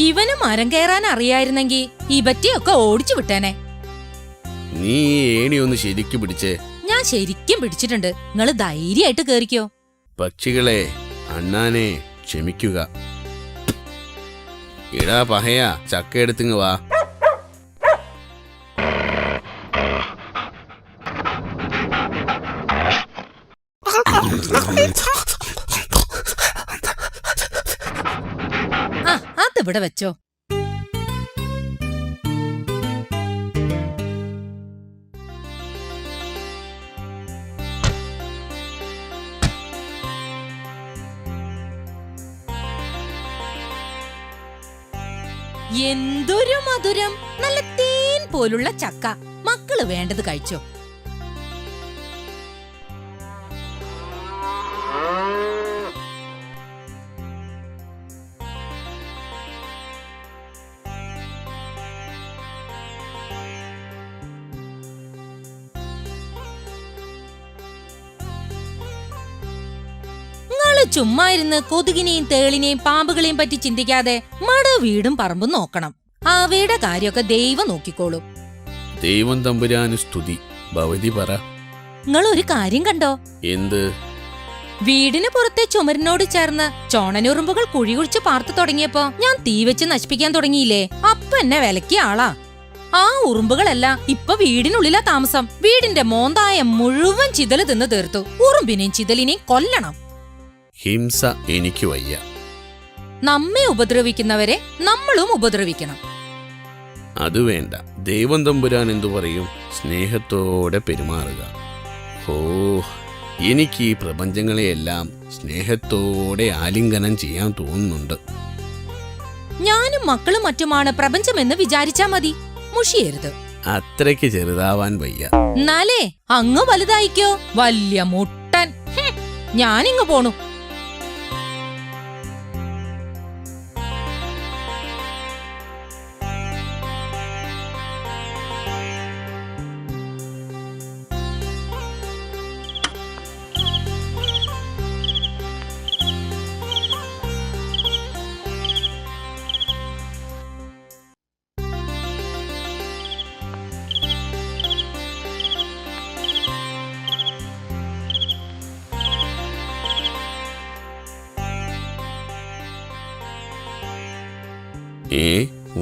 ഇവന് മരം കയറാൻ അറിയായിരുന്നെങ്കി ഈ ബറ്റിയൊക്കെ ഓടിച്ചു വിട്ടേനെ. നീ ഏണി ഒന്ന് ശരിക്കും പിടിച്ചേ. ഞാൻ ശരിക്കും പിടിച്ചിട്ടുണ്ട്. നിങ്ങള് ധൈര്യമായിട്ട് കേറിക്കോ. പക്ഷികളെ, അണ്ണാനെ ക്ഷമിക്കുക. ഇടാ പഹയാ, ചക്ക എടുത്തിങ് വാ. അതിവിടെ വെച്ചോ. എന്തൊരു മധുരം! നല്ല തേൻ പോലുള്ള ചക്ക. മക്കള് വേണ്ടത് കഴിച്ചോ. ചുമ്മാ ഇരുന്ന് കൊതുകിനെയും തേളിനെയും പാമ്പുകളെയും പറ്റി ചിന്തിക്കാതെ വീടും പറമ്പും നോക്കണം. അവയുടെ കാര്യമൊക്കെ ദൈവം നോക്കിക്കോളും. ദൈവം തമ്പുരാന് സ്തുതി. ഭവതി പറ. നിങ്ങളൊരു കാര്യം കണ്ടോ? എന്ത്? വീടിന് പുറത്തെ ചുമരിനോട് ചേർന്ന് ചോണനുറുമ്പുകൾ കുഴി കുഴിച്ച് പാർത്തു തുടങ്ങിയപ്പോ ഞാൻ തീ വെച്ച് നശിപ്പിക്കാൻ തുടങ്ങിയില്ലേ, അപ്പൊ എന്നെ വിലക്കിയ ആളാ. ആ ഉറുമ്പുകളെല്ലാം ഇപ്പൊ വീടിനുള്ളിലാ താമസം. വീടിന്റെ മോന്തായ മുഴുവൻ ചിതല് തിന്ന് തീർത്തു. ഉറുമ്പിനെയും ചിതലിനെയും കൊല്ലണം. ഹിംസ എനിക്ക് വയ്യ. നമ്മെ ഉപദ്രവിക്കുന്നവരെ നമ്മളും ഉപദ്രവിക്കണം. അത് വേണ്ട. ദൈവം തമ്പുരാൻ എന്തു പറയും? സ്നേഹത്തോടെ പെരുമാറുക. ഓ, എനിക്ക് ഈ പ്രപഞ്ചങ്ങളെയെല്ലാം സ്നേഹത്തോടെ ആലിംഗനം ചെയ്യാൻ തോന്നുന്നുണ്ട്. ഞാനും മക്കളും മറ്റുമാണ് പ്രപഞ്ചമെന്ന് വിചാരിച്ചാ മതി. മുഷിയരുത്. അത്രയ്ക്ക് ചെറുതാവാൻ വയ്യ. എന്നാലേ അങ്ങ് വലുതായിക്കോ. വലിയ മുട്ടൻ. ഞാനിങ്ങ് പോണു.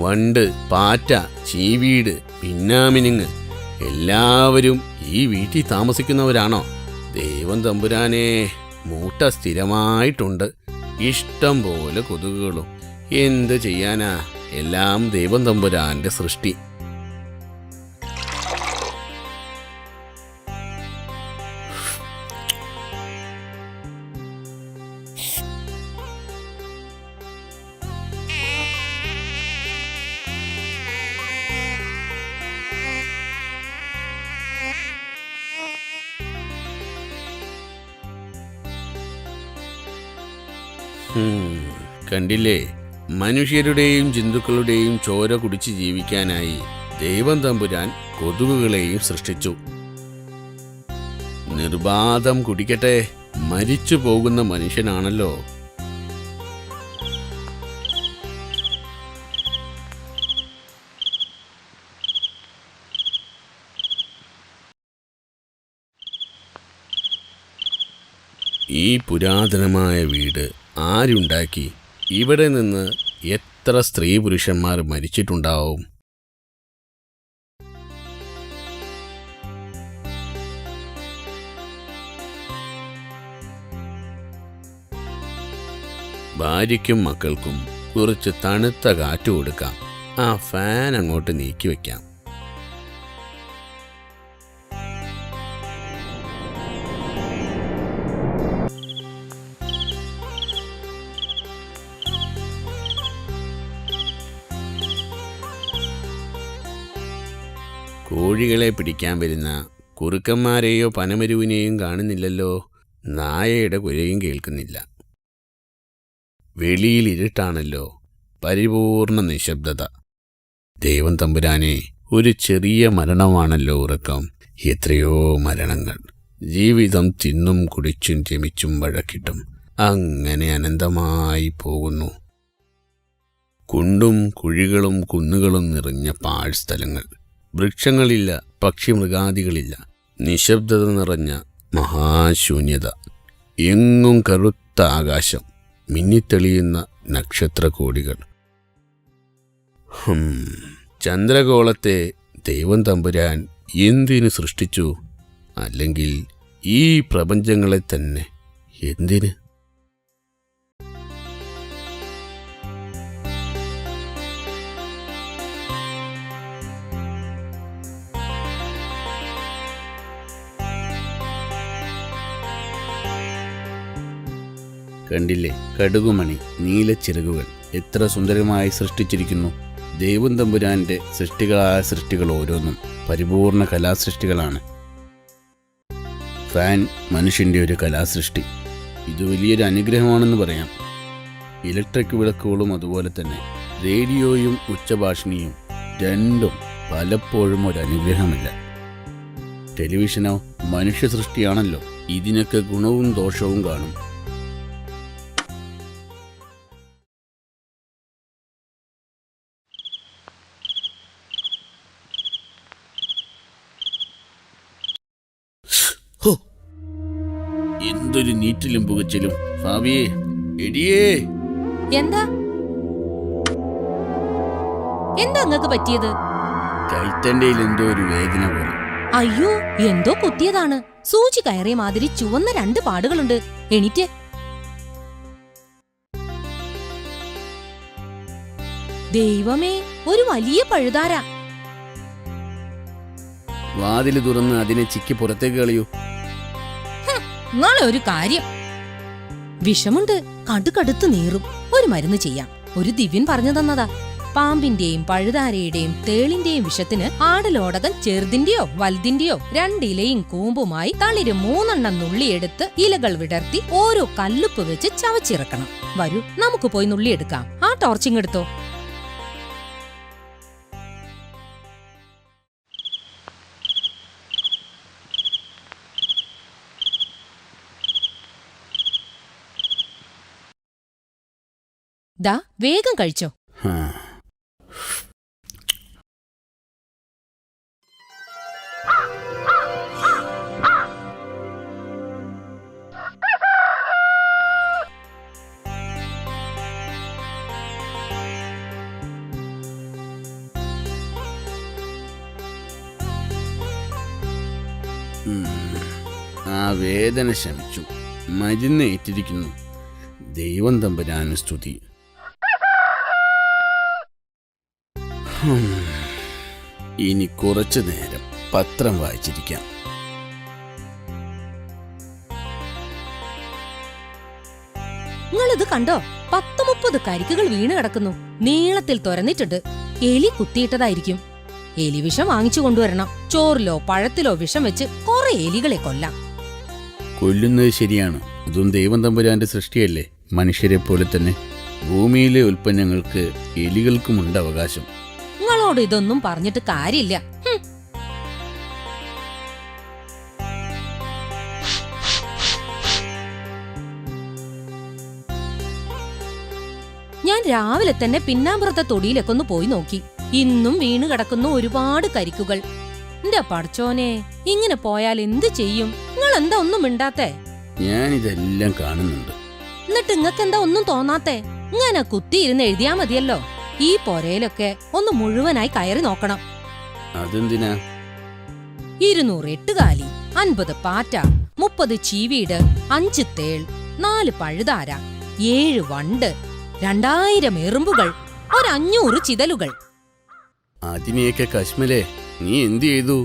വണ്ട്, പാറ്റ, ചീവീട്, പിന്നാമിനുങ്ങ് എല്ലാവരും ഈ വീട്ടിൽ താമസിക്കുന്നവരാണോ? ദൈവം തമ്പുരാനെ, മൂട്ട സ്ഥിരമായിട്ടുണ്ട്. ഇഷ്ടം പോലെ കൊതുകുകളും. എന്ത് ചെയ്യാനാ? എല്ലാം ദൈവം തമ്പുരാന്റെ സൃഷ്ടി. കണ്ടില്ലേ, മനുഷ്യരുടെയും ജന്തുക്കളുടെയും ചോര കുടിച്ച് ജീവിക്കാനായി ദൈവം തമ്പുരാൻ കൊതുകുകളെയും സൃഷ്ടിച്ചു. നിർബാധം കുടിക്കട്ടെ. മരിച്ചു പോകുന്ന മനുഷ്യനാണല്ലോ. ഈ പുരാതനമായ വീട് ആരുണ്ടാക്കി? ഇവിടെ നിന്ന് എത്ര സ്ത്രീ പുരുഷന്മാർ മരിച്ചിട്ടുണ്ടാവും? ഭാര്യയ്ക്കും മക്കൾക്കും കുറച്ച് തണുത്ത കാറ്റ് കൊടുക്കാം. ആ ഫാൻ അങ്ങോട്ട് നീക്കി വയ്ക്കാം. കോഴികളെ പിടിക്കാൻ വരുന്ന കുറുക്കന്മാരെയോ പനമരുവിനെയും കാണുന്നില്ലല്ലോ. നായയുടെ കുരയും കേൾക്കുന്നില്ല. വെളിയിൽ ഇരുട്ടാണല്ലോ. പരിപൂർണ നിശബ്ദത. ദൈവം തമ്പുരാനെ, ഒരു ചെറിയ മരണമാണല്ലോ ഉറക്കം. എത്രയോ മരണങ്ങൾ. ജീവിതം തിന്നും കുടിച്ചും രമിച്ചും വഴക്കിട്ടും അങ്ങനെ അനന്തമായി പോകുന്നു. കുണ്ടും കുഴികളും കുന്നുകളും നിറഞ്ഞ പാഴ്സ്ഥലങ്ങൾ. വൃക്ഷങ്ങളില്ല, പക്ഷിമൃഗാദികളില്ല. നിശബ്ദത നിറഞ്ഞ മഹാശൂന്യത. എങ്ങും കറുത്ത ആകാശം, മിന്നിത്തെളിയുന്ന നക്ഷത്രകോടികൾ. ചന്ദ്രഗോളത്തെ ദൈവം തമ്പുരാൻ എന്തിനു സൃഷ്ടിച്ചു? അല്ലെങ്കിൽ ഈ പ്രപഞ്ചങ്ങളെ തന്നെ എന്തിന്? കണ്ടില്ലേ, കടുകുമണി, നീലച്ചിറകുകൾ എത്ര സുന്ദരമായി സൃഷ്ടിച്ചിരിക്കുന്നു. ദൈവം തമ്പുരാന്റെ സൃഷ്ടികളായ സൃഷ്ടികൾ ഓരോന്നും പരിപൂർണ കലാസൃഷ്ടികളാണ്. ഫാൻ മനുഷ്യന്റെ ഒരു കലാസൃഷ്ടി. ഇത് വലിയൊരു അനുഗ്രഹമാണെന്ന് പറയാം. ഇലക്ട്രിക് വിളക്കുകളും അതുപോലെ തന്നെ. റേഡിയോയും ഉച്ചഭാഷിണിയും രണ്ടും പലപ്പോഴും ഒരു അനുഗ്രഹമില്ല. ടെലിവിഷനോ മനുഷ്യ സൃഷ്ടിയാണല്ലോ. ഇതിനൊക്കെ ഗുണവും ദോഷവും കാണും. എന്തൊരു നീറ്റിലും പുകച്ചിലും. ഭാവിയേ, എടിയേ, എന്താ എന്താ അങ്ങക്ക് പറ്റിയത്? കൈത്തണ്ടയിൽ എന്തോ ഒരു വേദന പോലെ. അയ്യോ, എന്തോ കുത്തിയതാണ്. സൂചി കയറിയ മാതിരി ചുവന്ന 2 പാടുകളുണ്ട്. എണീറ്റ്. ദൈവമേ, ഒരു വലിയ പഴുതാര. വാതില് തുറന്ന് അതിനെ ചിക്കി പുറത്തേക്ക് കളയൂ. നിങ്ങളെ ഒരു കാര്യം. വിഷമുണ്ട്, കടുകടുത്ത് നീറും. ഒരു മരുന്ന് ചെയ്യാം. ഒരു ദിവ്യൻ പറഞ്ഞു തന്നതാ. പാമ്പിന്റെയും പഴുതാരയുടെയും തേളിന്റെയും വിഷത്തിന് ആടലോടകം ചെറുതിന്റെയോ വലുതിന്റെയോ 2 ഇലയും കൂമ്പുമായി തളിര് 3 നുള്ളിയെടുത്ത് ഇലകൾ വിടർത്തി ഓരോ കല്ലുപ്പ് വെച്ച് ചവച്ചിറക്കണം. വരൂ, നമുക്ക് പോയി നുള്ളിയെടുക്കാം. ആ ടോർച്ചിങ്ങെടുത്തോ. ദാ, വേഗം കഴിച്ചോ. ആ വേദന ശമിച്ചു. മരുന്ന് ഏറ്റിരിക്കുന്നു. ദൈവം തമ്പുരാന് സ്തുതി. ഇനി കുറച്ചു നേരം പത്രം വായിച്ചിരിക്കാം. നിങ്ങളിത് കണ്ടോ? 10-30 കരിക്കുകൾ വീണ് കിടക്കുന്നു. നീളത്തിൽ തുറന്നിട്ടുണ്ട്. എലി കുത്തിയിട്ടതായിരിക്കും. എലി വിഷം വാങ്ങിച്ചു കൊണ്ടുവരണം. ചോറിലോ പഴത്തിലോ വിഷം വെച്ച് കുറെ എലികളെ കൊല്ലാം. കൊല്ലുന്നത് ശരിയാണ്. അതും ദൈവം തമ്പുരാന്റെ സൃഷ്ടിയല്ലേ. മനുഷ്യരെ പോലെ തന്നെ ഭൂമിയിലെ ഉൽപ്പന്നങ്ങൾക്ക് എലികൾക്കുമുണ്ട് അവകാശം. നിങ്ങളോട് ഇതൊന്നും പറഞ്ഞിട്ട് കാര്യമില്ല. ഞാൻ രാവിലെ തന്നെ പിന്നാമ്പുറത്തെ തൊടിയിലൊക്കെ ഒന്ന് പോയി നോക്കി. ഇന്നും വീണ് കിടക്കുന്നു ഒരുപാട് കരിക്കുകൾ. എന്റെ പടച്ചോനെ, ഇങ്ങനെ പോയാൽ എന്ത് ചെയ്യും? നിങ്ങൾ എന്താ ഒന്നും മിണ്ടാത്തേ? ഞാനിതെല്ലാം കാണുന്നുണ്ട്. എന്നിട്ട് ഇങ്ങക്കെന്താ ഒന്നും തോന്നാത്തേ? ഇങ്ങനെ കുത്തിയിരുന്ന് എഴുതിയാ മതിയല്ലോ. ഈ പൊരയിലൊക്കെ ഒന്ന് മുഴുവനായി കയറി നോക്കണം. അതെന്തിനാ? 200 എട്ടുകാലി, 50 പാറ്റ, 30 ചീവീട്, 5 തേൾ, 4 പഴുതാര, 7 വണ്ട്, 2000 എറുമ്പുകൾ, 500 ചിതലുകൾ. അതിനെയൊക്കെ കശ്മലേ, നീ എന്ത് ചെയ്തു?